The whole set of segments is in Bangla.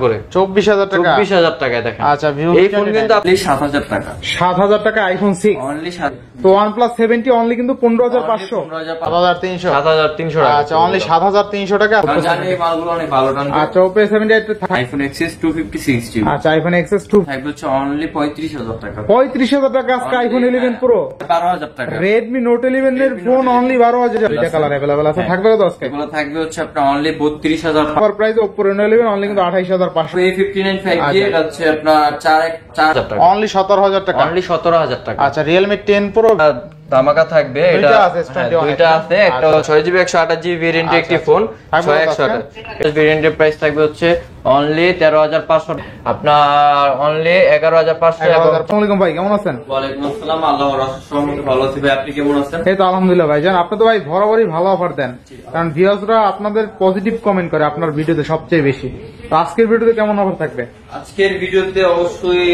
করে 24000 টাকা 24000 টাকায় দেখেন। আচ্ছা এই ফোন কিন্তু আপনি 7000 টাকা 7000 টাকা আইফোন 6 অনলি। তো OnePlus 70 অনলি কিন্তু 15500 7300 7300 টাকা। আচ্ছা অনলি 7300 টাকা। জানি এই মালগুলো অনেক ভালো টান। আচ্ছা Oppo 78 আইফোন XS 256 জিবি। আচ্ছা আইফোন XS 2 থাকবে হচ্ছে অনলি 35000 টাকা। 35000 টাকা আজকে আইফোন 11 প্রো 12000 টাকা। Redmi Note 11 এর ফোন অনলি 12000 দুইটা কালার अवेलेबल আছে। থাকবে কত আজকে? এগুলো থাকবে হচ্ছে আপনার only 32000 offer price Oppo Reno 11 only কিন্তু 28500 A59 5G এটা হচ্ছে আপনার 4000 টাকা অনলি 17000 টাকা অনলি 17000 টাকা। আচ্ছা Realme 10 Pro ধামাকা থাকবে। এটা দুইটা আছে, একটা 6GB 128GB ভেরিয়েন্টের একটি ফোন 6128 ভেরিয়েন্টের প্রাইস থাকবে হচ্ছে অনলি 13500 আপনার অনলি 11500 টাকা। আসসালামু আলাইকুম ভাই, কেমন আছেন? ওয়ালাইকুম আসসালাম, আল্লাহর রহমতে ভালো আছি ভাই, আপনি কেমন আছেন? এই তো আলহামদুলিল্লাহ ভাইজান। আপনি তো ভাই বরাবরই ভালো অফার দেন, কারণ ভিউয়ার্সরা আপনাদের পজিটিভ কমেন্ট করে আপনার ভিডিওতে সবচেয়ে বেশি। তো আজকের ভিডিওতে কেমন অফার থাকবে? আজকের ভিডিওতে অবশ্যই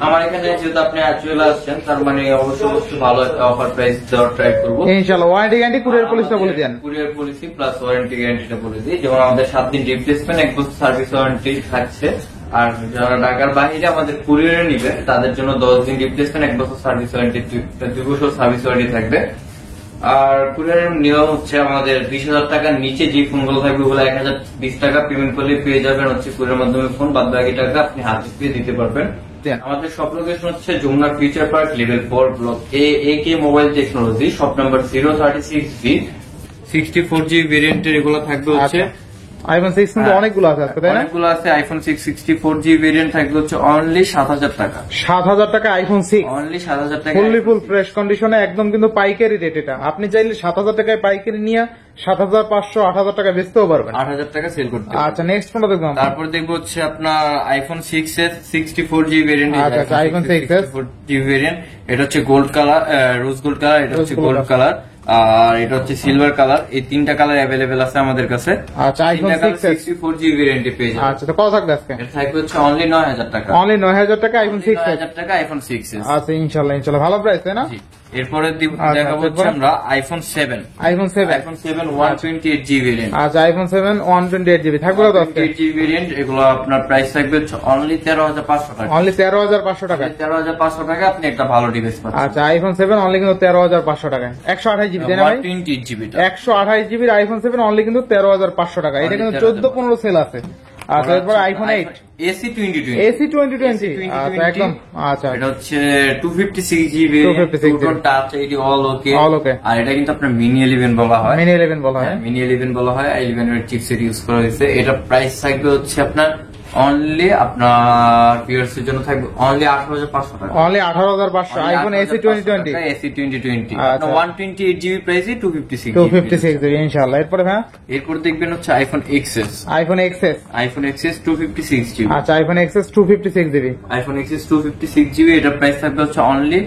আমার এখানে যেহেতু আপনি চলে আসছেন, তার মানে অবশ্যই ভালো একটা অফার প্রাইস দেওয়ার ট্রাই করবো ইনশাআল্লাহ। ওয়ারেন্টি গ্যারান্টি কুরিয়ার পলিসিটা বলে দেন। কুরিয়ার পলিসি প্লাস ওয়ারেন্টি গ্যারান্টিটা বলে দিই। যেমন আমাদের 7 দিন রিপ্লেসমেন্ট, 1 বছর সার্ভিস ওয়ারেন্টি থাকছে। আর যারা ঢাকার বাইরে আমাদের কুরিয়ারে নিবে তাদের জন্য 10 দিন রিপ্লেসমেন্ট, 1 বছর সার্ভিস ওয়ারেন্টি, 2 বছর সার্ভিস ওয়ারেন্টি থাকবে। আর কুরিয়ারের নিয়ম হচ্ছে আমাদের 20000 টাকার নিচে যে ফোনগুলো থাকবে ওগুলো 1020 টাকা পেমেন্ট করলে পেয়ে যাবেন হচ্ছে কুরিয়ার মাধ্যমে ফোন, বাদ বাকি টাকা আপনি হাতে পেয়ে দিতে পারবেন। আমাদের সব লোকেশন হচ্ছে Jamuna future park level 4 block AK mobile technology, shop number 036B। 64GB ভেরিয়েন্টের এগুলো থাকবে হচ্ছে আইফোন 6 কিন্তু অনেকগুলো আছে আজকে, তাই না? অনেকগুলো আছে। আইফোন 6 64GB ভেরিয়েন্ট থাকবে হচ্ছে অনলি 7000 টাকা। 7000 টাকা আইফোন 6 অনলি 7000 টাকা ফুললি ফুল ফ্রেশ কন্ডিশনে একদম কিন্তু পাইকারি রেট। এটা আপনি চাইলে 7000 টাকায় পাইকারি নিয়ে 7500 8000 টাকা বেচতেও পারবেন, 8000 টাকা সেল করতে। আচ্ছা নেক্সট কোনটা দেখব? তারপর দেখবো হচ্ছে আপনার আইফোন 6s 64GB ভেরিয়েন্ট। আচ্ছা আইফোন 6s 64GB ভেরিয়েন্ট, এটা হচ্ছে gold colour, rose gold colour, এটা হচ্ছে গোল্ড কালার, আর এটা হচ্ছে সিলভার কালার। এই তিনটা কালার অ্যাভেলেবেল আছে আমাদের কাছে। আচ্ছা আইফোন 6s 64GB ভেরিয়েন্টে পেয়ে যাবেন। আচ্ছা তো কত থাকবে আজকে? এটা থাকবে হচ্ছে অনলি 9000 টাকা। অনলি 9000 টাকা আইফোন 6s। 9000 টাকা আইফোন 6s। আচ্ছা ইনশাআল্লাহ ইনশাআল্লাহ ভালো প্রাইস, তাই না? এরপরে দেখাবো হচ্ছে আমরা আইফোন 7। IPhone 7 128GB variant. আচ্ছা আইফোন 7 128GB থাকবে কত আজকে? 128GB ভেরিয়েন্ট, এগুলো আপনার প্রাইস থাকবে অনলি 13500 টাকা। অনলি 13500 টাকা। 13500 টাকা আপনি একটা ভালো ডিভাইস পাচ্ছেন। আচ্ছা আইফোন 7 অনলি কিন্তু 13500 টাকা। 128GB তাই না ভাই? 128GB 128GB আইফোন 7 অনলি কিন্তু 13500 টাকা। এটা কিন্তু 14-15 সেল আছে। আচ্ছা এরপর আইফোন 8 AC 2020। আচ্ছা একদম। আচ্ছা এটা হচ্ছে 256GB টাচ, এটি অল ওকে। আর এটা কিন্তু আপনার মিনি 11 বলা হয়। মিনি 11 বলা হয়। মিনি 11 বলা হয়। 11 এর চিপসেট ইউজ করা হয়েছে। এটা প্রাইস থাকবে হচ্ছে আপনার অনলি আপনার ভিউয়ার্স এর জন্য থাকবে অনলি 18500 টাকা। Only 18500 iPhone AC 2020। AC 2020 আপনার 128GB প্রাইসে 256GB ইনশাআল্লাহ। এরপর হ্যাঁ এরপর দেখবেন হচ্ছে iPhone XS। IPhone XS 256GB। আচ্ছা iPhone XS 256GB। IPhone XS 256GB এটা প্রাইস থাকবে হচ্ছে অনলি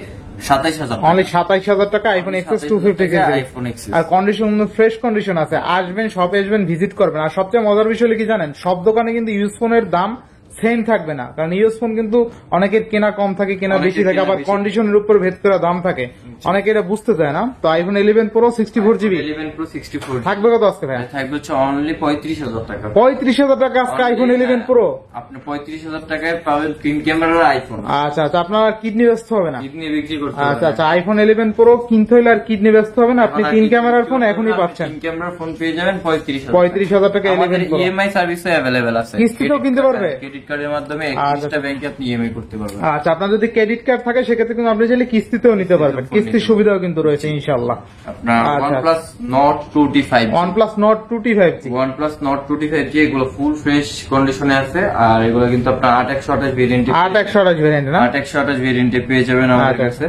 27000 টাকা। অনলি 27000 টাকা iPhone XS 256GB। IPhone XS আর কন্ডিশন ফ্রেশ কন্ডিশন আছে। আসবেন শপে আসবেন ভিজিট করবেন। আর সবচেয়ে মজার বিষয় হলো কি জানেন, সব দোকানে কিন্তু ইউজ ফোনের দাম সেম থাকবে না, কারণ ইউজ ফোন কিন্তু অনেকের কেনা কম থাকে, কেনা বেশি থাকে, আবার কন্ডিশনের উপর ভেদ করে দাম থাকে। অনেকে এটা বুঝতে চায় না। তো আইফোন 11 Pro 64GB 11 Pro 64 থাকবে কত আজকে ভাই? থাকবে হচ্ছে অনলি 35000 টাকা। 35000 টাকা আজকে আইফোন 11 Pro। আপনি 35000 টাকায় পাবেন তিন ক্যামেরার আইফোন। আচ্ছা আচ্ছা আপনার কিডনি ব্যস্ত হবে না। কিডনি বিক্রি করতে হবে। আচ্ছা আচ্ছা আইফোন 11 Pro কিনতে হলে আর কিডনি ব্যস্ত হবে না, আপনি তিন ক্যামেরার ফোন এখনই পাচ্ছেন। তিন ক্যামেরার ফোন পেয়ে যাবেন 35000 টাকা 11 Pro। ইএমআই সার্ভিসও अवेलेबल আছে। কিস্তিতেও কিনতে পারবে। ক্রেডিট কার্ডের মাধ্যমে একটা ব্যাংকে আপনি ইএমআই করতে পারবেন। আচ্ছা আপনার যদি ক্রেডিট কার্ড থাকে সেক্ষেত্রে কিন্তু আপনি চাইলে কিস্তিতেও নিতে পারবেন। কিস্তির সুবিধাও কিন্তু রয়েছে ইনশাআল্লাহ। আপনার OnePlus Nord 2T5 OnePlus Nord 2T5 OnePlus Nord 2T5 এগুলো ফুল ফ্রেশ কন্ডিশনে আছে। আর এগুলো কিন্তু আপনার 8128 ভেরিয়েন্টে 8128 ভেরিয়েন্ট না 8128 ভেরিয়েন্টে পেয়ে যাবেন আমাদের কাছে।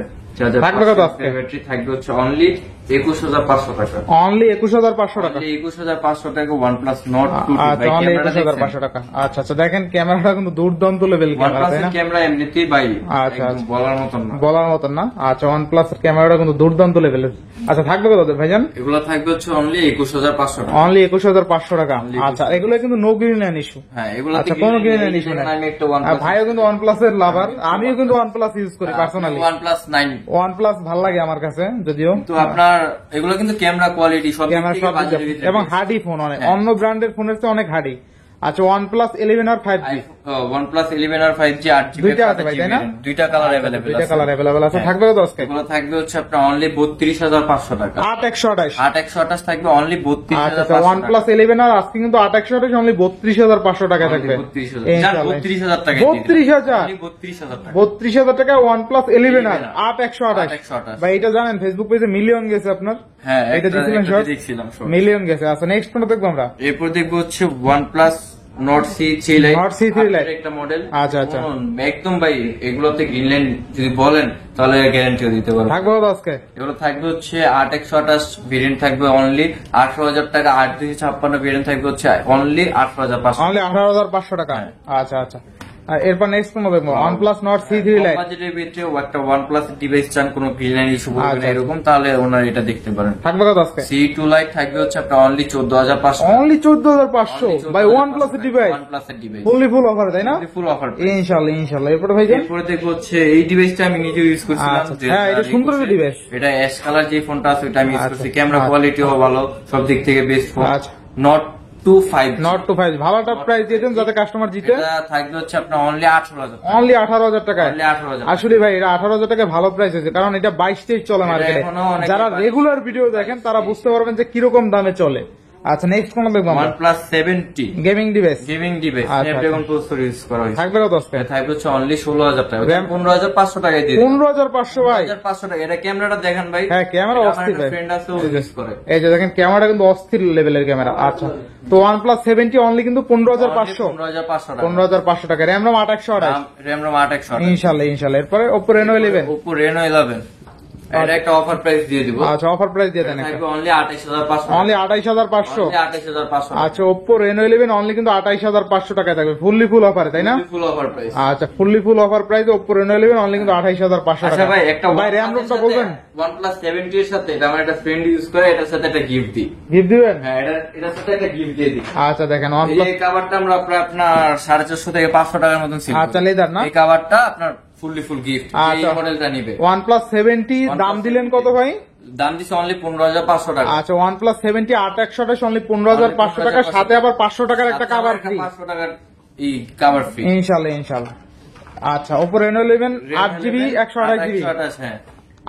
থাকবে কত আজকে? ব্যাটারি থাকবে হচ্ছে অনলি 21500 টাকা। অনলি 21500 টাকা। 21500 টাকা OnePlus Nord 2T5 আচ্ছা অনলি 21500 টাকা। আচ্ছা আচ্ছা দেখেন ক্যামেরাটা কিন্তু দুর্দান্ত লেভেল ক্যামেরা, তাই না? ক্যামেরা এমনিতেই বাইরে আচ্ছা একদম বলার মতন না, বলার মতন না। আচ্ছা OnePlus এর ক্যামেরাটা কিন্তু দুর্দান্ত লেভেলের। আচ্ছা থাকবে কত ভাইজান? এগুলো থাকবে হচ্ছে অনলি 21500 টাকা। অনলি 21500 টাকা। আচ্ছা এগুলো কিন্তু নো গ্রিন এন্ড ইস্যু। হ্যাঁ এগুলো আচ্ছা কোনো গ্রিন এন্ড ইস্যু না। আমি একটা OnePlus ভাইও কিন্তু OnePlus এর লাভার, আমিও কিন্তু OnePlus ইউজ করি পার্সোনালি। OnePlus 9 OnePlus ভালো লাগে আমার কাছে যদিও। তো আপনার এগুলো কিন্তু ক্যামেরা কোয়ালিটি সব ক্যামেরা সব এবং হার্ডি ফোন, অনেক অন্য ব্র্যান্ডের ফোনের চেয়ে অনেক হার্ডি। আচ্ছা OnePlus 11 আর 5G OnePlus 11 আর 5G 8GB দুইটা আছে ভাই, তাই না? দুইটা কালার अवेलेबल দুইটা আছে। কালার अवेलेबल আছে। হ্যাঁ। থাকবে কত আজকে? এগুলো থাকবে হচ্ছে আপনার অনলি 32500 টাকা। 8128 8128 থাকবে অনলি আচ্ছা 32500 OnePlus 11 আর আজকে কিন্তু 8128 অনলি 32500 টাকা থাকবে। 32000 টাকা 32000 32000 টাকা 32000 টাকা OnePlus 11 আর 8128 8128 ভাই এটা জানেন ফেসবুক পেজে মিলিয়ন গেছে আপনার। হ্যাঁ এটা দিছিলেন শর্ট দেখছিলাম শর্ট মিলিয়ন গেছে। আচ্ছা নেক্সট কোনটা দেখবো আমরা? এরপর দেখবো হচ্ছে OnePlus Nord C3 Lite Nord C3 Lite একটা মডেল। আচ্ছা, আচ্ছা। একদম ভাই এগুলোতে গ্রিনল্যান্ড যদি বলেন তাহলে গ্যারান্টিও দিতে পারবো। থাকবে কত আজকে? এগুলো থাকবে হচ্ছে 8128 ভেরিয়েন্ট থাকবে অনলি 18000 টাকা। 8256 ভেরিয়েন্ট থাকবে হচ্ছে অনলি 18500 অনলি 18500 টাকা। আচ্ছা আচ্ছা আর এরপর নেক্সট কোন দেখবো? OnePlus Nord C3 Lite বাজেটের ভিতরে একটা OnePlus ডিভাইস চান কোনো গ্রিনল্যান্ড ইস্যু করবে আচ্ছা, না এরকম, তাহলে ওনারা এটা দেখতে পারেন। থাকবে কত আজকে? C2 Lite থাকবে হচ্ছে আপনার অনলি 14500। অনলি 14500 বাই OnePlus এর ডিভাইস OnePlus এর ডিভাইস ফুল অফার তাই না? Full offer. ইনশাআল্লাহ ইনশাআল্লাহ। এরপর ভাই এরপরে দেখবো হচ্ছে এই ডিভাইসটা আমি নিজে ইউজ করছিলাম। আচ্ছা, হ্যাঁ, এটা সুন্দর একটা device। এটা অ্যাশ কালার যে ফোনটা আছে ওটা আমি ইউজ আচ্ছা, করছি। ক্যামেরা আচ্ছা। কোয়ালিটিও ভালো, সব দিক থেকে বেস্ট ফোন। আচ্ছা। Nord 25 নট টু 5 ভালো একটা প্রাইস দিয়ে দেন যাতে কাস্টমার জিতে। এটা থাকবে হচ্ছে আপনার অনলি 18000 অনলি 18000 টাকায়। অনলি 18000 আসলে ভাই এটা 18000 টাকায় ভালো প্রাইস আছে, কারণ এটা 22-23 চলে মার্কেটে। এখনো অনেকে যারা পায়। রেগুলার ভিডিও দেখেন তারা বুঝতে পারবেন যে কিরকম দামে চলে। আচ্ছা নেক্সট কোন দেখবো আমরা? OnePlus 70 gaming device gaming device আচ্ছা, স্ন্যাপড্রাগন প্রসেসর ইউজ করা হয়েছে। থাকবে কত আজকে? এটা থাকবে হচ্ছে অনলি 16000 টাকা। RAM 15500 টাকায় দিয়ে দিন। 15500 ভাই। 15500 টাকা। এটা ক্যামেরাটা দেখেন ভাই। হ্যাঁ, ক্যামেরা এটা আমার অস্থির একটা ভাই। ফ্রেন্ড আছে ও ইউজ করে। এই যে দেখেন ক্যামেরাটা কিন্তু অস্থির লেভেলের ক্যামেরা। আচ্ছা তো OnePlus 70 অনলি কিন্তু 15500 15500 টাকা। 15500 টাকা। RAM ROM 8128 RAM ROM 8128। ইনশাআল্লাহ ইনশাআল্লাহ। এরপরে Oppo Reno 11 Oppo Reno 11 এটা একটা অফার প্রাইস দিয়ে দিব। আচ্ছা অফার প্রাইস দিয়ে দেন একটা। থাকবে অনলি 28500। অনলি 28500 28500। আচ্ছা Oppo Reno 11 অনলি কিন্তু 28500 টাকায় থাকবে ফুল অফারে তাই না? Full offer price. আচ্ছা full offer price Oppo Reno 11 only কিন্তু 28500 আচ্ছা টাকা। ভাই একটা ভাই RAM ROM টা বলবেন? OnePlus 70 এর সাথে এটা আমার একটা ফ্রেন্ড ইউজ করে, এটার সাথে একটা গিফট দিই। গিফট দিবেন? হ্যাঁ এটার সাথে একটা গিফট দিয়ে দিই। আচ্ছা দেখেন এই OnePlus কভারটা আমরা আপনার 450 থেকে 500 টাকার মতন সেল করি। আচ্ছা লেদার না? এই কভারটা আপনার ফুল গিফট। এই আচ্ছা। মডেলটা নিবে। OnePlus 70 দাম দিলেন কত ভাই? দাম দিছে অনলি 15500 টাকা। আচ্ছা OnePlus 70 8128 অনলি 15500 টাকা, সাথে আবার 500 টাকার একটা কভার ফ্রি। 500 টাকার এই কভার ফ্রি ইনশাআল্লাহ ইনশাআল্লাহ। আচ্ছা Oppo Reno 11 8GB 128GB 128 হ্যাঁ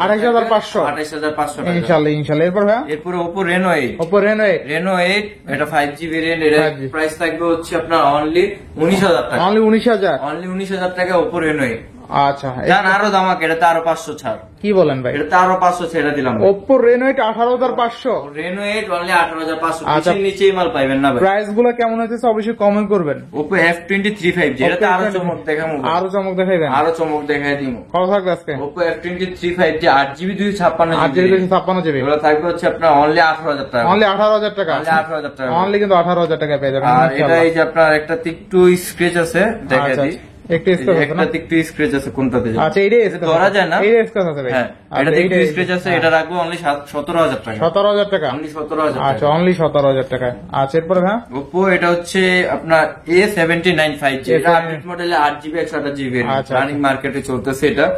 28500 28500 টাকা। ইনশাআল্লাহ ইনশাআল্লাহ। এরপর ভাই এরপরে Oppo Reno 8 Oppo Reno 8 Reno 8 এটা 5G ভেরিয়েন্ট। এর 5G প্রাইস থাকবে হচ্ছে আপনার অনলি 19000 টাকা। অনলি 19000 অনলি 19000 টাকা Oppo Reno 8। আচ্ছা জান আরো দামাক, এটাতে আরো 500 ছাড়। কি বলেন ভাই? এটাতে আরো 500 ছেড়ে দিলাম। Oppo Reno 8 18500 Reno 8 only 18500। আচ্ছা। নিচে নিচেই মাল পাইবেন না ভাই। প্রাইস গুলো কেমন হইতেছে অবশ্যই কমেন্ট করবেন। Oppo F23 5G এটাতে আরো চমক দেখাবো। আরো চমক দেখাইবেন? আরো চমক দেখাই দিব। কত থাকবে আজকে? Oppo F23 5G 8GB 256GB 8GB 256GB এগুলো থাকবে হচ্ছে আপনার অনলি 18000 টাকা। অনলি 18000 টাকা। অনলি 18000 টাকা। অনলি কিন্তু 18000 টাকা পেয়ে যাবেন আর এটা ইনশাআল্লাহ। এই যে আপনার একটা একটু স্ক্র্যাচ আছে দেখা আচ্ছা, দিই। একটু স্ক্র্যাচ আছে না? একটা একটু স্ক্র্যাচ আছে কোনটাতে জানি? আচ্ছা এইটাই এটা ধরা যায় না। এইটাই স্ক্র্যাচ আছে ভাই। হ্যাঁ আচ্ছা, এটা একটু এইটাই- স্ক্র্যাচ আছে, এটা রাখবো অনলি 17000 টাকা। 17000 টাকা। অনলি 17000 আচ্ছা টাকা। অনলি 17000 টাকা। আচ্ছা এরপরে হ্যাঁ Oppo এটা হচ্ছে আপনার A79 5G এটা A79 আপডেট মডেলে 8GB 128GB আচ্ছা, রানিং মার্কেটে চলতেছে এটা।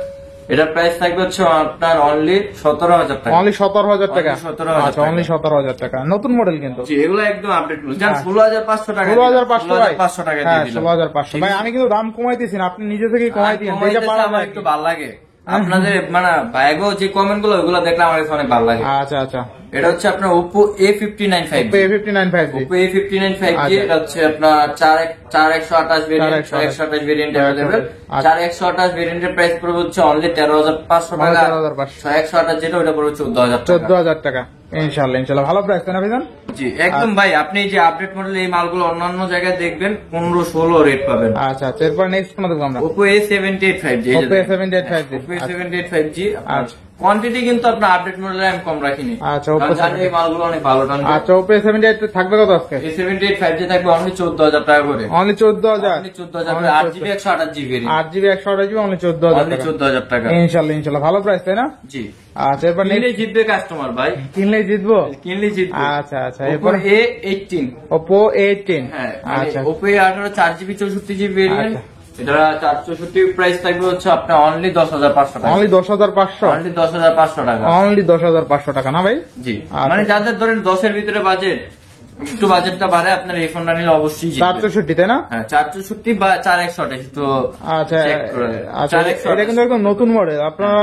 এটার প্রাইস থাকবে হচ্ছে আপনার অনলি 17000 টাকা। অনলি 17000 টাকা। Only 17,000 আচ্ছা অনলি 17000 টাকা, নতুন মডেল কিন্তু। জি এগুলো একদম আপডেট মডেল। জান 16500 টাকা। 16500 ভাই। 16500 টাকা হ্যাঁ দিয়ে দিলাম। 16500 ভাই। আমি কিন্তু দাম কমাইতেছি না, আপনি নিজে থেকেই কমাই দিয়েন। যেটা কমাইতেছে, পারা আমার যায় একটু ভালো লাগে আপনাদের মানে ভাইগো যে কমেন্ট গুলো ওগুলো দেখলে আমার কাছে অনেক ভালো লাগে। আচ্ছা আচ্ছা এটা হচ্ছে আপনার Oppo A59 5G। Oppo A59 5G Oppo A59 5G আচ্ছা। এটা হচ্ছে আপনার 4128 ভেরিয়েন্ট 128 ভেরিয়েন্ট अवेलेबल। আচ্ছা। 4128 ভেরিয়েন্টের প্রাইস পড়বে হচ্ছে অনলি 13500 টাকা। 13500 128 যেটা ওটা পড়বে 14000 টাকা। 14000 টাকা। ইনশাআল্লাহ ইনশাআল্লাহ ভালো প্রাইস তাই না ভাইজান? জি একদম ভাই। আপনি যে আপডেট মডেল এই মালগুলো অন্যান্য জায়গায় দেখবেন 15-16 রেট পাবেন। আচ্ছা আচ্ছা এরপর নেক্সট কোন দেখব আমরা? Oppo A78 5G Oppo A78 5G Oppo A78 5G আচ্ছা। কোয়ান্টিটি কিন্তু আপনার আপডেট মডেলে আমি কম রাখিনি। আচ্ছা, Oppo কারণ জানি এই মালগুলো অনেক ভালো টান। আচ্ছা Oppo A78 থাকবে কত আজকে? A78 5G থাকবে অনলি 14000 টাকা করে। অনলি 14000। অনলি 14000 করে 8GB 128GB variant. 8GB 128GB only 14000 only টাকা। 14000 টাকা। ইনশাআল্লাহ ইনশাআল্লাহ ভালো প্রাইস তাই না? জি আচ্ছা এরপর কিনলে নেক্সট জিতবে কাস্টমার ভাই। কিনলেই জিতবো। কিনলে জিতবে। আচ্ছা আচ্ছা Oppo এরপর A18 Oppo A18 হ্যাঁ আচ্ছা Oppo A18 4GB 64GB variant. আচ্ছা। এটা 464 প্রাইস থাকবে হচ্ছে আপনার অনলি 10500 টাকা। অনলি 10500। অনলি 10500 টাকা। অনলি 10500 টাকা না ভাই? জি আচ্ছা। মানে যাদের ধরেন 10 এর ভিতরে বাজেট একটু বাজেটটা বাড়ে আপনার এই ফোনটা নিলে অবশ্যই জিতবে। 464 তাই না? হ্যাঁ 464 বা 4128 তো আচ্ছা check করে। আচ্ছা, 4128 এটা কিন্তু একদম নতুন মডেল, আপনারা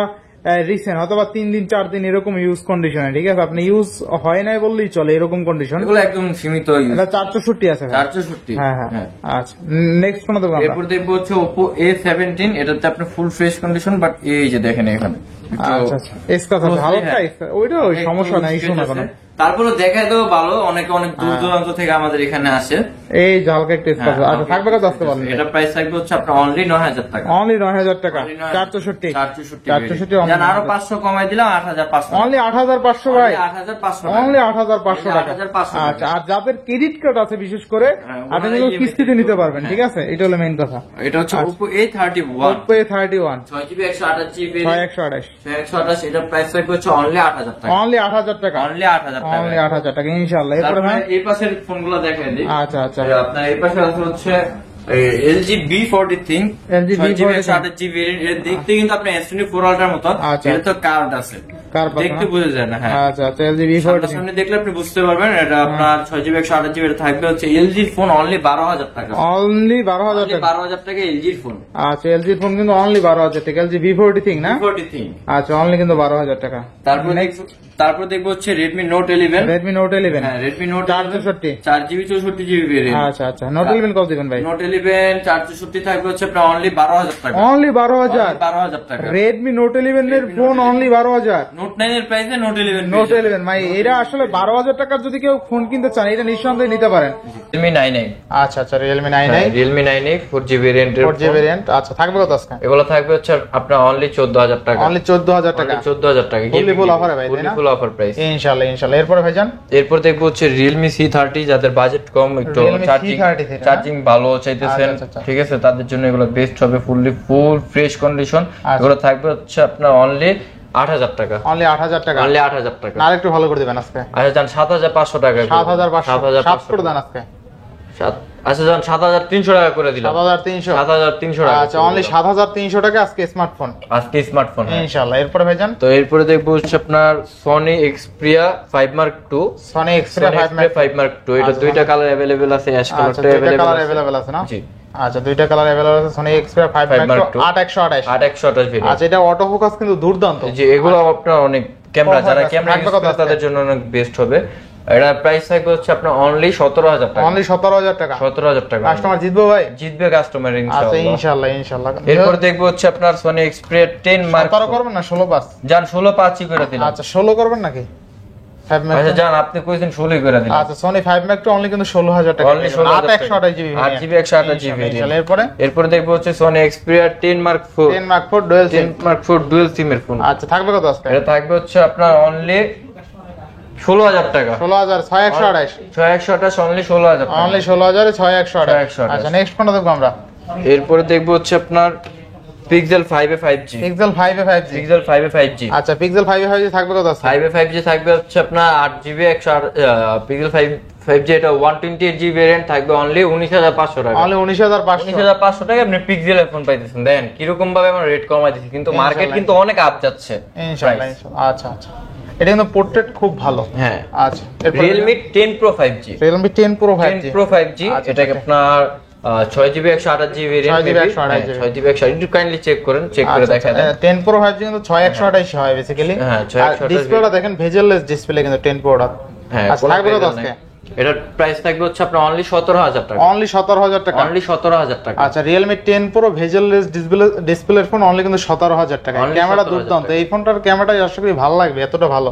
রিসেন্ট অথবা 3 দিন 4 দিন এরকম ইউজ কন্ডিশনে, ঠিক আছে, আপনি ইউজ হয় নাই বললেই চলে, এরকম কন্ডিশন। এগুলো একদম সীমিত ইউজ। এটা 464 আছে ভাই। 464 হ্যাঁ হ্যাঁ আচ্ছা, নেক্সট কোন দেবো আমরা? এরপর দেখবো হচ্ছে Oppo A17, এটাতে আপনি ফুল ফ্রেশ কন্ডিশন, বাট এই যে দেখেন এখানে আচ্ছা আচ্ছা, এসকাস আছে হালকা, ওইটা ওই সমস্যা নাই, ইস্যু না কোনো। তারপরে দেখাই দেবো ভালো, অনেকে অনেক দূর দূরান্ত থেকে আমাদের এখানে আসে। এই যে হালকা একটা এসকাস। আচ্ছা, থাকবে কত আসতে পারবেন? এটা প্রাইস থাকবে হচ্ছে আপনার অনলি 9000 টাকা। অনলি 9000 টাকা, 464 464 আরো 500 কমাই দিলাম 8500। অনলি 8500 ভাই, 8500 অনলি 8500 টাকা। 8500 আচ্ছা, আর যাদের ক্রেডিট কার্ড আছে বিশেষ করে আপনি কিন্তু কিস্তিতে নিতে পারবেন, ঠিক আছে, এটা হলো মেইন কথা। এটা হচ্ছে Oppo A31, Oppo A31 6GB 128GB 6128 128, এটা প্রাইস থাকবে হচ্ছে অনলি 8000 টাকা। অনলি 8000 টাকা, অনলি 8000 টাকা, অনলি 8000 টাকা ইনশাআল্লাহ। এরপরে তারপরে ভাই এই পাশের ফোনগুলো দেখাই দিই। আচ্ছা আচ্ছা, আপনার এই পাশে আছে হচ্ছে LG B40 LG B40 8GB এর দেখতে কিন্তু আপনার S24 Ultra মতো, আচ্ছা। এটা তো কার্ড আছে, কার পাশে দেখতে না? বোঝা যায় না। হ্যাঁ আচ্ছা আচ্ছা, LG B40 সামনে দেখলে আপনি বুঝতে পারবেন। এটা আপনার 6GB 128GB এটা থাকবে হচ্ছে LG ফোন অনলি 12000 টাকা। অনলি 12000 টাকা, 12000 টাকা LG ফোন। আচ্ছা, LG ফোন কিন্তু অনলি 12000 টাকা, LG B40 থিং না? B40 আচ্ছা, অনলি কিন্তু 12000 টাকা। তারপর দেখবো হচ্ছে Redmi Note 11। Redmi Note 11, হ্যাঁ Redmi Note 464 4GB 64GB variant. আচ্ছা আচ্ছা, Note 11 কত দিবেন ভাই? Note 11 464 থাকবে হচ্ছে আপনার অনলি 12000 টাকা। অনলি 12000, 12000 টাকা। Redmi Note 11 এর ফোন অনলি 12000। Note 9 এর প্রাইসে Note 11 Note 11 ভাই, এরা আসলে 12000 টাকার যদি কেউ ফোন কিনতে চান, এটা নিঃসন্দেহে নিতে পারেন। Realme 9A। আচ্ছা আচ্ছা, Realme 9A, Realme 9A 4G ভেরিয়েন্টের 4G ভেরিয়েন্ট। আচ্ছা, থাকবে কত আজকে? এগুলো থাকবে হচ্ছে আপনার অনলি 14000 টাকা। অনলি 14000 টাকা, 14000 টাকা ফুল অফারে ভাই, তাই না? ফুল অফার প্রাইস ইনশাআল্লাহ ইনশাআল্লাহ। এরপরে ভাইজান এরপর দেখবো হচ্ছে Realme C30, যাদের বাজেট কম, একটু Realme C30 থেকে, চার্জিং ভালো চাইতেছেন, আচ্ছা, আচ্ছা। ঠিক আছে, তাদের জন্য এগুলো বেস্ট হবে, ফুল ফ্রেশ কন্ডিশন। আচ্ছা। এগুলো থাকবে হচ্ছে আপনার অনলি 8000 টাকা। অনলি 8000 টাকা, অনলি 8000 টাকা। আর একটু ভালো করে দিবেন আজকে। আচ্ছা যান 7500 টাকা। 7500 সাত করে দেন আজকে। আচ্ছা যান 7300 টাকা করে দিলাম। 7300 7300 টাকা। আচ্ছা, অনলি 7300 টাকা আজকে স্মার্টফোন, আজকে স্মার্টফোন ইনশাআল্লাহ। এরপরে ভাইজান তো এরপরে দেখবো হচ্ছে আপনার Sony Xperia 5 Mark II। Sony Xperia 5 Mark II, এটা দুইটা কালার अवेलेबल আছে, অ্যাশ কালারটা अवेलेबल আছে না? জি আচ্ছা, দুইটা কালার अवेलेबल আছে, Sony Xperia 5 Mark II 8128। 8128 variant. আচ্ছা, এটা অটো ফোকাস কিন্তু দুর্দান্ত। জি, এগুলো আপনার অনেক ক্যামেরা, যারা ক্যামেরা ইউজ করে তাদের জন্য অনেক বেস্ট হবে। এটা প্রাইস থাকবে হচ্ছে আপনার অনলি 17000 টাকা। অনলি 17000 টাকা, 17000 টাকা। কাস্টমার জিতবে ভাই? জিতবে কাস্টমার আচ্ছা, ইনশাআল্লাহ ইনশাআল্লাহ ইনশাআল্লাহ। এরপর দেখবো হচ্ছে আপনার Sony Xperia 10 Mark। 17 করবেন না 16 পাস? জান 16 5 করে দিলাম। আচ্ছা, 16 করবেন নাকি? 5 Mark আচ্ছা জান, আপনি কইছেন 16 করে দিলাম। আচ্ছা, Sony 5 Mark II অনলি কিন্তু 16000 টাকা, only 16128 GB 8GB 128GB variant. এরপরে দেখবো হচ্ছে Sony Xperia 10 Mark IV। 10 Mark IV dual SIM. 10 Mark IV dual সিমের ফোন। আচ্ছা, থাকবে কত আজকে? এটা থাকবে হচ্ছে আপনার অনলি 16000 টাকা। 16000 6128 6128 অনলি 16000 টাকা। অনলি 16000 6128। আচ্ছা, নেক্সট কোনটা দেখবো আমরা? এরপরে দেখবো হচ্ছে আপনার Pixel 5a 5G। Pixel 5a 5G। Pixel 5a 5G। আচ্ছা, Pixel 5a 5G থাকবে কত আজকে? 5a 5G থাকবে হচ্ছে আপনার 8GB 128 Pixel 5G, এটা 128GB ভেরিয়েন্ট থাকবে অনলি 19500 টাকা। অনলি 19500 19500 টাকা আপনি পিক্সেল ফোন পাইতেছেন। দেখেন কিরকম ভাবে আমরা রেট কমাই দিচ্ছি, কিন্তু মার্কেট কিন্তু অনেক আপ যাচ্ছে। ইনশাআল্লাহ ইনশাআল্লাহ। আচ্ছা আচ্ছা, এটা কিন্তু পোর্ট্রেট খুব ভালো। হ্যাঁ। আচ্ছা, এরপর Realme 10 Pro 5G। Realme 10 Pro 5G। 10 Pro 5G, এটাকে আপনার 6GB 128GB variant. 6GB 128GB 6GB 128GB একটু কাইন্ডলি চেক করেন, চেক করে দেখা দেন। 10 Pro 5G কিন্তু 6128 হয় বেসিক্যালি। হ্যাঁ, 6128 ডিসপ্লেটা দেখেন ভেজেললেস ডিসপ্লে কিন্তু 10 Pro টা। হ্যাঁ, আচ্ছা, থাকবে কত আজকে? এটার প্রাইস থাকবে হচ্ছে আপনার অনলি 17000 টাকা। অনলি 17000 টাকা। অনলি 17000 টাকা। আচ্ছা, Realme 10 Pro ভেজেললেস ডিসপ্লের ফোন অনলি কিন্তু 17000 টাকা। Only ক্যামেরা 17,000 দুর্দান্ত, এই ফোনটার ক্যামেরাটা আশা করি ভালো লাগবে, এতটা ভালো।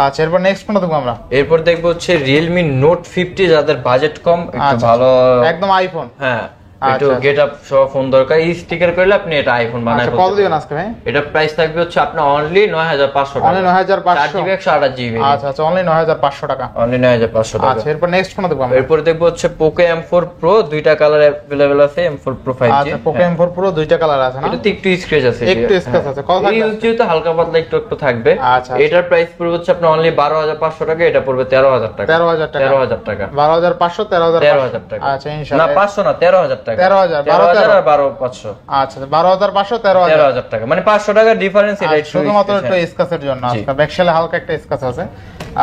আচ্ছা, এরপর নেক্সট কোনটা দেখবো আমরা? এরপর দেখবো হচ্ছে Realme Note 50, যাদের বাজেট কম, একটু আচ্ছা, ভালো, একদম আইফোন। হ্যাঁ একটু গেট আপ সহ ফোন দরকার, এই স্টিকার করলে আপনি এটা আইফোন বানায় আচ্ছা, কত দিবেন আজকে ভাই? এটা প্রাইস থাকবে হচ্ছে আপনার অনলি 9500 টাকা। অনলি 9500। 4GB 128GB। আচ্ছা আচ্ছা, অনলি 9500 টাকা। অনলি 9500 টাকা। আচ্ছা, এরপর নেক্সট কোনটা দেখবো আমরা? এরপর দেখবো হচ্ছে Poco M4 Pro, দুইটা কালার अवेलेबल আছে, M4 Pro 5G। আচ্ছা, Poco M4 Pro দুইটা কালার আছে না? এটাতে একটু স্ক্র্যাচ আছে, একটু স্ক্র্যাচ আছে, কত থাকবে? এই যেহেতু হালকা পাতলা একটু থাকবে। আচ্ছা, এটার প্রাইস পড়বে হচ্ছে আপনার অনলি 12500 টাকা, এটা পড়বে 13000 টাকা। 13000 টাকা। 13000 টাকা। 12500 13000 টাকা। আচ্ছা, না ইনশাআল্লাহ। 500 না, 13000 টাকা। 13000 13000 আর 12500। আচ্ছা, 12500 13000 13000 টাকা, মানে 500 টাকা ডিফারেন্স, এটা শুধুমাত্র একটু স্কাচের জন্য। আজকে ব্যাকশেলে হালকা একটা স্কাচ আছে।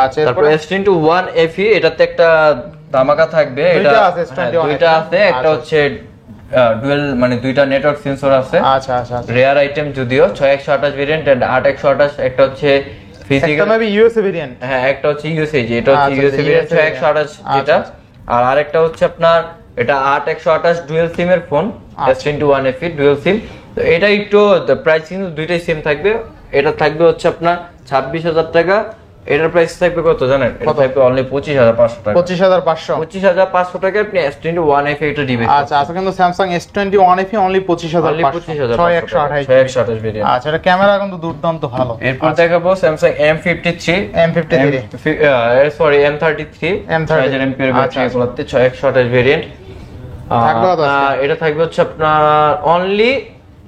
আচ্ছা, তারপর এরপরে S21 FE, এটাতে একটা ধামাকা থাকবে। এটা দুইটা আছে, S21 দুইটা আছে, একটা আচ্ছা। হচ্ছে ডুয়েল, মানে দুইটা নেটওয়ার্ক সেন্সর আছে। আচ্ছা আচ্ছা আচ্ছা। রেয়ার আইটেম যদিও, 6128 ভেরিয়েন্ট এন্ড 8128, একটা হচ্ছে একটা ফিজিক্যাল, মেবি ইউএসএ ভেরিয়েন্ট। হ্যাঁ একটা হচ্ছে ইউএসএ, এটা হচ্ছে আচ্ছা, ইউএসএ ভেরিয়েন্ট USA 6128 যেটা। আচ্ছা। আর আরেকটা হচ্ছে আপনার এটা 8128 ডুয়েল সিম এর ফোন, S21 FE ডুয়েল সিম। তো এটা একটু প্রাইস কিন্তু দুইটাই সেম থাকবে। এটা থাকবে হচ্ছে আপনার 26,000 টাকা, এটার প্রাইস থাকবে কত জানেন? এটা থাকবে অনলি 25,500 টাকা। 25,500 25,500 টাকা আপনি S21 FE এটা ডিভাইস। আচ্ছা আচ্ছা, কিন্তু Samsung S21 FE only 25,500 6128 variant. আচ্ছা, এটা ক্যামেরা কিন্তু দুর্দান্ত ভালো। এরপর দেখাবো Samsung M53 sorry M33 6000 mAh battery গুলোতে 6128 ভেরিয়েন্ট। এটা থাকবে হচ্ছে আপনার অনলি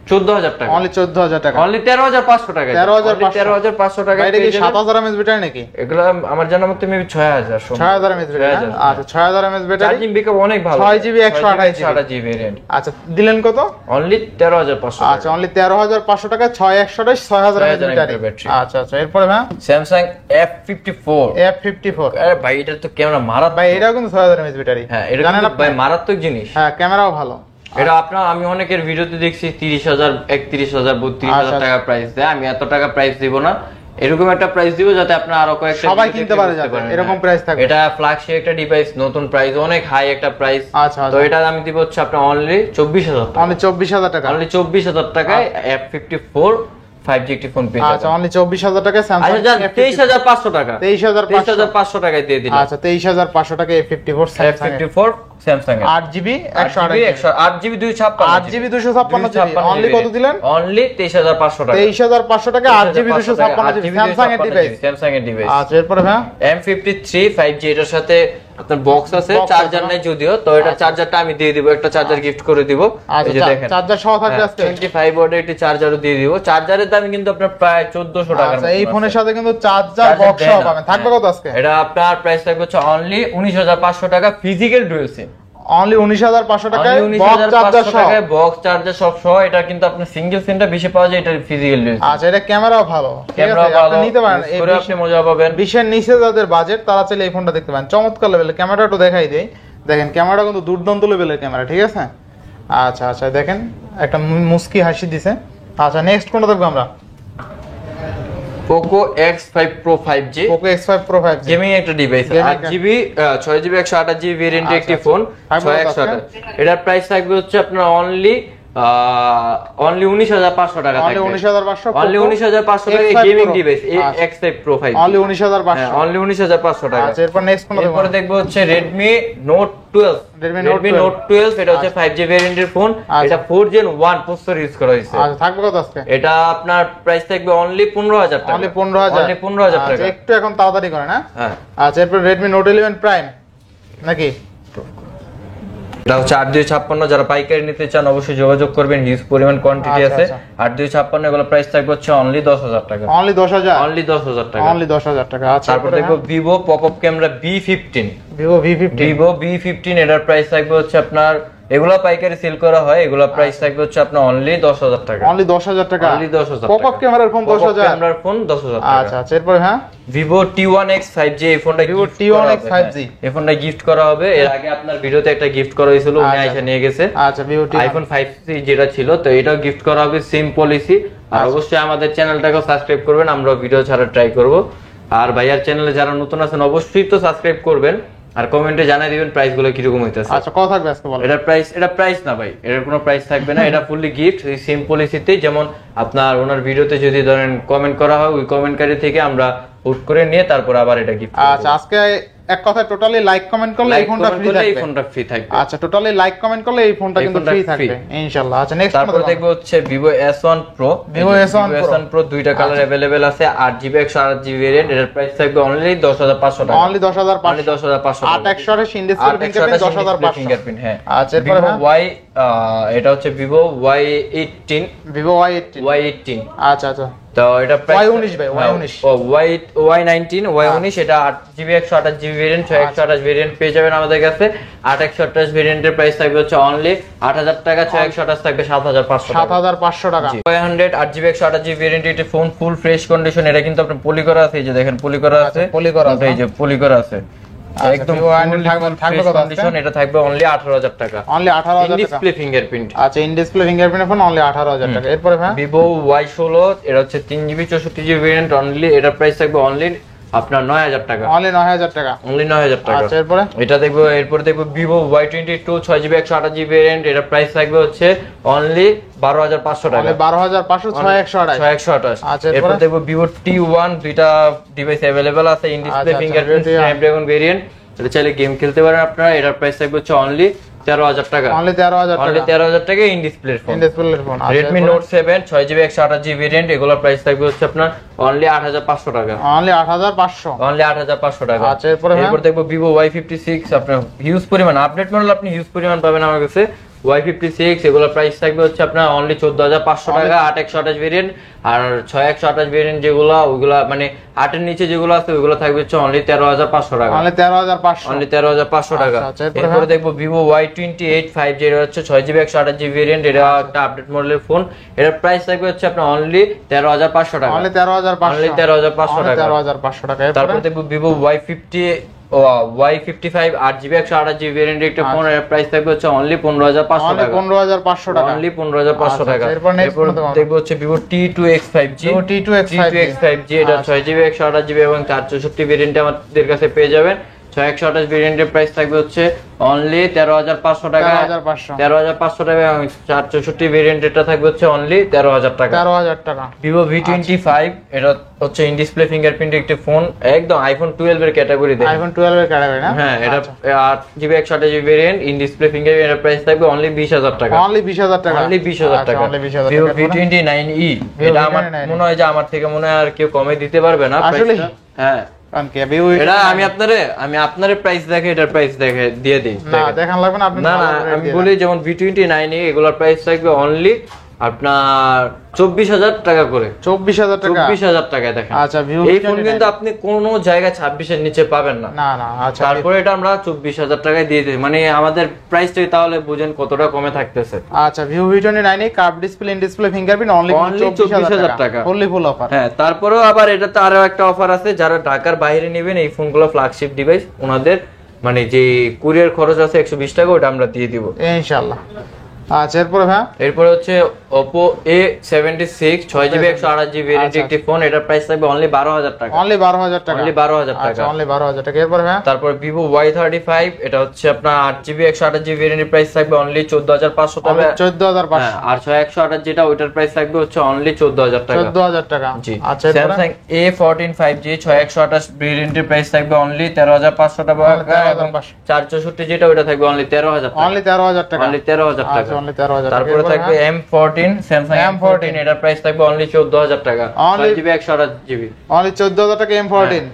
14,000 টাকা। অনলি 14,000 টাকা, অনলি 13,500 টাকা। 13,500 টাকা। এটা কি 7,000 mAh ব্যাটারি নাকি? এগুলো আমার জানার মতে মেবি 6,000 6,000 mAh ব্যাটারি। আচ্ছা, 6,000 mAh ব্যাটারি, চার্জিং ব্যাকআপ অনেক ভালো, 6GB 128GB ভেরিয়েন্ট। আচ্ছা, দিলেন কত? অনলি 13,500। আচ্ছা, অনলি 13,500 টাকা, 6128 6000 mAh ব্যাটারি। আচ্ছা আচ্ছা, এরপরে ভাই স্যামসাং F54। আরে ভাই এটা তো ক্যামেরা মারাত্মক ভাই, এটাও কিন্তু 6000 mAh ব্যাটারি। হ্যাঁ এটা জানেন কিন্তু ভাই মারাত্মক জিনিস। হ্যাঁ, ক্যামেরাও ভালো। এটা আপনার, আমি অনেকের ভিডিওতে দেখছি 30,000 31,000 32,000 টাকা প্রাইস দেয়। আমি এত টাকা প্রাইস দিব না, এরকম একটা প্রাইস দিব যাতে আপনার আরো কয়েকটা সবাই কিনতে পারে, যাতে এরকম প্রাইস থাকবে। এটা ফ্ল্যাগশিপ একটা ডিভাইস, নতুন প্রাইস অনেক হাই একটা প্রাইস। আচ্ছা, তো এটা আমি দিব হচ্ছে আপনার অনলি 24,000 টাকা। অনলি 24,000 টাকা। অনলি 24,000 টাকায় F54 5G একটি ফোন পেয়ে যাবেন। আচ্ছা, অনলি 24,000 টাকা স্যামসাং আচ্ছা, 23,500 টাকা। 23,500 টাকায় দিয়ে দিলাম। আচ্ছা, 23,500 টাকা F54 F54 স্যামসাং এর 8GB 128GB 8GB 256 অনলি কত দিলেন? অনলি 23,500 টাকা। 23,500 টাকা 8GB 256GB স্যামসাং এর ডিভাইস। স্যামসাং এর ডিভাইস। আচ্ছা, এরপরে ভাই M53 5G, এটার সাথে আপনার বক্স আছে, চার্জার নাই যদিও। তো এটা চার্জারটা আমি দিয়ে দিব, একটা চার্জার গিফট করে দিব। এই যে দেখেন, চার্জার সহ থাকবে আজকে 25 ওয়াটের একটি চার্জারও দিয়ে দিব। চার্জারের দাম কিন্তু আপনার প্রায় 1400 টাকার আচ্ছা, মতো এই ফোনের আছে। সাথে কিন্তু চার্জার বক্স সহ পাবেন। থাকবে কত আজকে? এটা আপনার প্রাইস থাকবে হচ্ছে অনলি 19,500 টাকা, ফিজিক্যাল ডুয়াল সিম। অনলি 19,500 টাকায় বক্স 19,500 চার্জার সহ। টাকায় বক্স চার্জার সব সহ। এটা কিন্তু আপনার সিঙ্গেল সিমটা বেশি পাওয়া যায়, এটা ফিজিক্যাল ডুয়াল সিম। আচ্ছা, এটা ক্যামেরাও ভালো, ক্যামেরা ভালো, আপনি নিতে পারেন। ইউজ করে আপনি মজা পাবেন। 20 নিচে যাদের বাজেট, তারা চাইলে এই ফোনটা দেখতে পারেন। চমৎকার লেভেলের ক্যামেরাটা একটু দেখাই দেই। দেখেন, ক্যামেরাটা কিন্তু দুর্দান্ত লেভেলের ক্যামেরা, ঠিক আছে? আচ্ছা আচ্ছা, দেখেন একটা মুস্কি হাসি দিছে। আচ্ছা, নেক্সট কোনটা দেখবো আমরা? Poco X5 Pro 5G, Poco X5 Pro 5G gaming একটা ডিভাইস, 8GB 6GB 128GB ভেরিয়েন্টের একটি ফোন, 6128। এটার প্রাইস থাকবে হচ্ছে আপনার অনলি 19,500 টাকা থাকবে। অনলি 19,500 অনলি 19,500 টাকা gaming device X5 Pro 5G, only 19,500। Only 19,500 টাকা। আচ্ছা, এরপর নেক্সট কোনটা দেখবো? এরপর দেখবো হচ্ছে Redmi Note 12। Redmi Note 12 এটা হচ্ছে 5G ভেরিয়েন্টের ফোন। এটা 4 Gen 1 প্রসেসর ইউজ করা হয়েছে। আচ্ছা, থাকবে কত আজকে? এটা আপনার প্রাইস থাকবে অনলি 15,000 টাকা। অনলি 15,000। অনলি 15,000 টাকা। আচ্ছা, একটু এখন তাড়াতাড়ি করেন। হ্যাঁ। আচ্ছা, এরপর Redmi Note 11 Prime নাকি? এটা হচ্ছে 8,256। যারা পাইকারি নিতে চান অবশ্যই যোগাযোগ করবেন, হিউজ পরিমাণ কোয়ান্টিটি আছে। 8,256 এগুলো প্রাইস থাকবে হচ্ছে অনলি 10,000 টাকা। অনলি 10,000। অনলি 10,000 টাকা। অনলি 10,000 টাকা। আচ্ছা, তারপর দেখো Vivo pop up camera B15। Vivo V15। Vivo B15 এটার প্রাইস থাকবে হচ্ছে আপনার, এগুলা পাইকারি সেল করা হয়, এগুলা প্রাইস থাকবে হচ্ছে আপনার অনলি 10,000 টাকা। অনলি 10,000 টাকা। অনলি 10,000 টাকা। পপআপ ক্যামেরার ফোন 10,000। ক্যামেরার ফোন 10,000 টাকা। আচ্ছা আচ্ছা, এরপর হ্যাঁ, Vivo T1X 5G, এই ফোনটা Vivo T1X 5G এই ফোনটা গিফট করা হবে। এর আগে আপনার ভিডিওতে একটা গিফট করা হয়েছিল, উনি আইসা নিয়ে গেছে। আচ্ছা, Vivo T1 iPhone 5C যেটা ছিল, তো এটাও গিফট করা হবে, সেম পলিসি। আর অবশ্যই আমাদের চ্যানেলটাকে সাবস্ক্রাইব করবেন, আমরা ভিডিও ছাড়া ট্রাই করব। আর ভাইয়ার চ্যানেলে যারা নতুন আছেন অবশ্যই তো সাবস্ক্রাইব করবেন, আর কমেন্টে জানাই দিবেন প্রাইস গুলো কিরকম হইতেছে। আচ্ছা, কত থাকবে আজকে বলেন? এটা প্রাইস না ভাই, এর কোনো প্রাইস থাকবে না। এটা ফুললি গিফট, এই সেম পলিসিতে। যেমন আপনার ওনার ভিডিওতে যদি ধরেন কমেন্ট করা হয়, ওই কমেন্টকারী থেকে আমরা হুট করে নিয়ে তারপর আবার এটা গিফট। আচ্ছা, আজকে এক কথায় টোটালি লাইক কমেন্ট করলে এই ফোনটা ফ্রি থাকবে। এই ফোনটা ফ্রি থাকবে। আচ্ছা, টোটালি লাইক কমেন্ট করলে এই ফোনটা কিন্তু ফ্রি থাকবে ইনশাআল্লাহ। আচ্ছা, নেক্সট তারপর দেখবো হচ্ছে Vivo S1 Pro। Vivo S1 Pro দুইটা কালার अवेलेबल আছে, 8GB 128GB ভেরিয়েন্ট। এর প্রাইস থাকবে অনলি 10,500 টাকা। অনলি 10,500। অনলি 10,500 টাকা। 8/128 ইনডিসপ্লে ফিঙ্গারপ্রিন্ট 10,500 ফিঙ্গারপ্রিন্ট। হ্যাঁ। আচ্ছা, এরপর এটা হচ্ছে Vivo Y18। Vivo Y18। Y18 আচ্ছা আচ্ছা, তো এটা Y19 ভাই, Y19 Y19 Y19 এটা 8GB 128GB ভেরিয়েন্ট 6128 ভেরিয়েন্ট পেয়ে যাবেন আমাদের কাছে। 8128 ভেরিয়েন্টের প্রাইস থাকবে হচ্ছে অনলি 8000 টাকা, 6128 থাকবে 7500 টাকা। 7500 টাকা। 500 8GB 128GB ভেরিয়েন্ট এটা ফোন ফুল ফ্রেশ কন্ডিশন, এটা কিন্তু আপনার পলি করা আছে, এই যে দেখেন পলি করা আছে, পলি করা আছে, এই যে পলি করা আছে একদম থাকবে কত কন্ডিশন। এটা থাকবে অনলি 18000 টাকা, অনলি 18000 টাকা। Display fingerprint. আচ্ছা, in display fingerprint phone only 18000 টাকা। এরপরে ভাই Vivo Y16 এটা হচ্ছে 3GB 64GB ভেরিয়েন্ট অনলি, এটার প্রাইস থাকবে অনলি আপনার 9000 টাকা, অনলি 9000 টাকা, অনলি 9000 টাকা। আচ্ছা, এরপরে এটা দেখবো, এরপর দেখবো Vivo Y22 6GB 128GB variant, এটার প্রাইস থাকবে হচ্ছে অনলি 12500 টাকা, অনলি 12500 6128 6128। আচ্ছা, এরপর দেখবো Vivo T1 দুইটা ডিভাইস अवेलेबल আছে, ইন ডিসপ্লে আচ্ছা, ফিঙ্গারপ্রিন্ট স্ন্যাপড্রাগন ভেরিয়েন্ট, এটা চাইলে গেম খেলতে পারেন আপনারা। এটার প্রাইস থাকবে হচ্ছে অনলি 13000 টাকা, অনলি 13000 টাকা, অনলি 13000 টাকা in display phone, in display phone. Redmi Note 7 6GB 128GB variant, এগুলোর প্রাইস থাকবে হচ্ছে আপনার অনলি 8500 টাকা, অনলি 8500, অনলি 8500 টাকা। আচ্ছা, এরপরে এরপর দেখবো Vivo Y56, আপনার হিউজ পরিমাণ আপডেট মডেল, আপনি হিউজ পরিমাণ পাবেন আমার কাছে। Y56 এগুলোর প্রাইস থাকবে হচ্ছে আপনার অনলি 14500 টাকা, 8128 ভেরিয়েন্ট। আর 6128 ভেরিয়েন্ট যেগুলো, ওইগুলা মানে 8 এর নিচে যেগুলো আছে ওইগুলো থাকবে হচ্ছে অনলি 13500 টাকা, অনলি 13500, অনলি 13500 টাকা। আচ্ছা, এরপরে দেখবো Vivo Y28 5G, এটা হচ্ছে 6GB 128GB ভেরিয়েন্ট, এটা একটা আপডেট মডেলের ফোন, এটার প্রাইস থাকবে হচ্ছে আপনার অনলি 13500 টাকা, অনলি 13500, অনলি 13500 টাকা, 13500 টাকা। তারপর দেখবো Vivo Y55 8GB 128GB variant একটা ফোন, এর প্রাইস থাকবে হচ্ছে অনলি 15500 অনলি টাকা, 15500 টাকা, অনলি 15500 টাকা। এরপর এরপর দেখবো হচ্ছে Vivo T2X 5G, T2X 5G এটা 6GB 128GB এবং 464 ভেরিয়েন্ট আমাদের কাছে পেয়ে যাবেন। 6128 ভেরিয়েন্টের প্রাইস থাকবে হচ্ছে অনলি 13500 টাকা, 13500 টাকা, এবং 464 ভেরিয়েন্ট এটা থাকবে হচ্ছে অনলি 13000 টাকা, 13000 টাকা। Vivo V25 এটা হচ্ছে ইন ডিসপ্লে ফিঙ্গারপ্রিন্ট একটা ফোন, একদম আইফোন 12 এর ক্যাটাগরিতে, আইফোন 12 এর ক্যাটাগরি না? হ্যাঁ, এটা 8GB 128GB variant, in display fingerprint, এর প্রাইস থাকবে অনলি 20000 টাকা, অনলি 20000 টাকা, অনলি 20000 টাকা। অনলি 20000 Vivo টাকা। V29e এটা আমার মনে হয় যে আমার থেকে মনে হয় আর কেউ কমে দিতে পারবে না আসলে? প্রাইসটা। হ্যাঁ, কারণ কি ভিভো এটা আমি আপনারে প্রাইস দেখে এটার প্রাইস দেখে দিয়ে দিই। না দেখান লাগবে না, আপনি না না, আমি বলি যেমন V29e এগুলোর প্রাইস থাকবে অনলি আপনার 24000 টাকা করে, 24000 টাকা, 24000 টাকায় দেখেন। আচ্ছা, Vivo এই ফোন কিন্তু আপনি কোনো জায়গায় 26 এর নিচে পাবেন না। না না, আচ্ছা, তারপরে এটা আমরা 24000 টাকায় দিয়ে দিই, মানে আমাদের প্রাইসটা তাহলে বুঝেন কতটা কমে থাকতেছে। আচ্ছা, Vivo V29 curve display, in display fingerprint, only 24000 টাকা, ফুললি ফুল অফার। হ্যাঁ, তারপরেও আবার এটাতে আরো একটা অফার আছে, যারা ঢাকার বাইরে নেবেন এই ফোনগুলো ফ্ল্যাগশিপ ডিভাইস, ওনাদের মানে যে কুরিয়ার খরচ আছে 120 টাকা, ওটা আমরা দিয়ে দিব ইনশাআল্লাহ। আচ্ছা, এরপরে ভাই এরপরে হচ্ছে Oppo A76 6GB 128GB variant একটি ফোন, এটার প্রাইস থাকবে অনলি 12000 টাকা, অনলি 12000 টাকা, অনলি 12000 টাকা, আচ্ছা, অনলি 12000 টাকা। এরপরে ভাই তারপর Vivo Y35 এটা হচ্ছে আপনার 8GB 128GB ভেরিয়েন্টের প্রাইস থাকবে অনলি 14500 টাকা, 14500, আর 6128 যেটা ওইটার প্রাইস থাকবে হচ্ছে অনলি 14000 টাকা, 14000 টাকা। জি। আচ্ছা, এরপরে Samsung A14 5G 6128 ভেরিয়েন্টের প্রাইস থাকবে অনলি 13500 টাকা, এবং 464 যেটা ওটা থাকবে অনলি 13000 টাকা, অনলি 13000 টাকা, অনলি 13000 টাকা, আচ্ছা, অনলি 13000 টাকা। তারপরে থাকবে M14 Samsung M14 এটার প্রাইস থাকবে অনলি 14000 টাকা, 6GB 128GB, অনলি 14000 টাকা M14।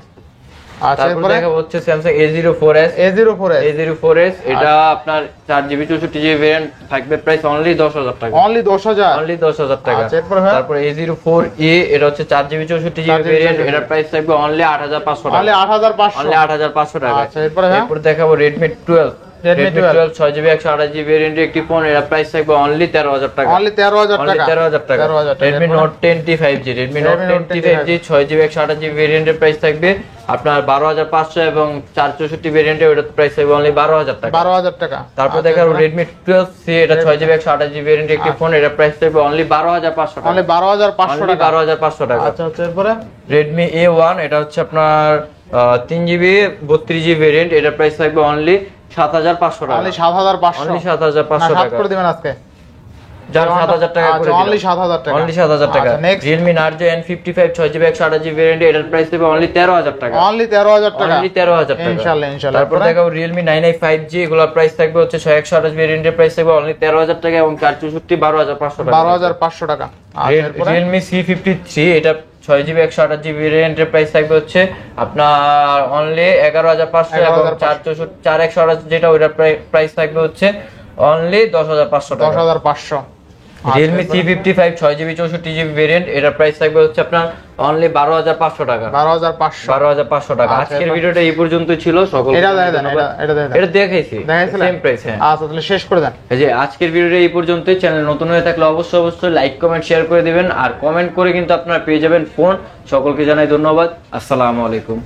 আচ্ছা, তারপর এরপরে দেখা হচ্ছে Samsung A04s A04s এটা আপনার 4GB 64GB ভেরিয়েন্ট থাকবে প্রাইস অনলি 10000 টাকা, অনলি 10000, অনলি 10000 টাকা। আচ্ছা, এরপরে ভাই তারপর A04e এটা হচ্ছে 4GB 64GB ভেরিয়েন্ট, এটার প্রাইস থাকবে অনলি 8500 টাকা, অনলি 8500, অনলি 8500 টাকা। আচ্ছা, এরপরে ভাই এরপর দেখাবো Redmi 12 6GB 128GB ভেরিয়েন্টের একটি ফোন, এর প্রাইস থাকবে অনলি 13000 টাকা, অনলি 13000 অনলি টাকা, 13000 টাকা। 13000 টাকা। Redmi Note 10T 5G Redmi Note 10T 5G 6GB 128GB ভেরিয়েন্টের প্রাইস থাকবে আপনার 12500, এবং 464 ভেরিয়েন্টে ওটার প্রাইস থাকবে অনলি 12000 টাকা, 12000 টাকা। তারপর দেখাবো Redmi 12C এটা 6GB 128GB ভেরিয়েন্টের একটি ফোন, এর প্রাইস থাকবে অনলি 12500 টাকা, অনলি 12500 অনলি টাকা, 12500 টাকা। আচ্ছা, আচ্ছা, এরপরে Redmi A1 এটা হচ্ছে আপনার 3GB 32GB ভেরিয়েন্ট, এটার প্রাইস থাকবে অনলি 7500 টাকা, অনলি 7500, অনলি 7500 না, টাকা, 7 করে দিবেন আজকে, যার 7000 টাকা করে অনলি 7000 টাকা, অনলি 7000 টাকা। আচ্ছা, next Realme Narzo N55 6GB 128GB variant, এটার প্রাইস থাকবে অনলি 13000 টাকা, অনলি 13000 টাকা, অনলি 13000 টাকা ইনশাআল্লাহ, ইনশাআল্লাহ। তারপর দেখাবো Realme 9i 5G এগুলোর প্রাইস থাকবে হচ্ছে 128 ভেরিয়েন্টের প্রাইস থাকবে অনলি 13000 টাকা, এবং 464 12500 টাকা, 12500 টাকা। আচ্ছা, এরপরে Realme C53 এটা 6GB 128GB ভেরিয়েন্টের প্রাইস থাকবে হচ্ছে আপনার অনলি 11500, এবং 4128 যেটা ওইটার প্রাইস থাকবে হচ্ছে অনলি 10500 টাকা, 10500। Realme C55 6GB 64GB variant, এটার প্রাইস থাকবে হচ্ছে আপনার অনলি 12,500 টাকা। 12,500 টাকা। আজকের ভিডিওটা এই পর্যন্তই ছিল। সকল এটা দেখাইছেন, এটা দেখাইছি সেম প্রাইস। হ্যাঁ আচ্ছা তাহলে শেষ করে দেন। এই যে আজকের ভিডিওটা এই পর্যন্তই। চ্যানেল নতুন হয়ে থাকলে অবশ্যই লাইক কমেন্ট শেয়ার করে দিবেন, আর কমেন্ট করে কিন্তু আপনারা পেয়ে যাবেন ফোন। সকলকে জানাই ধন্যবাদ। আসসালামু আলাইকুম।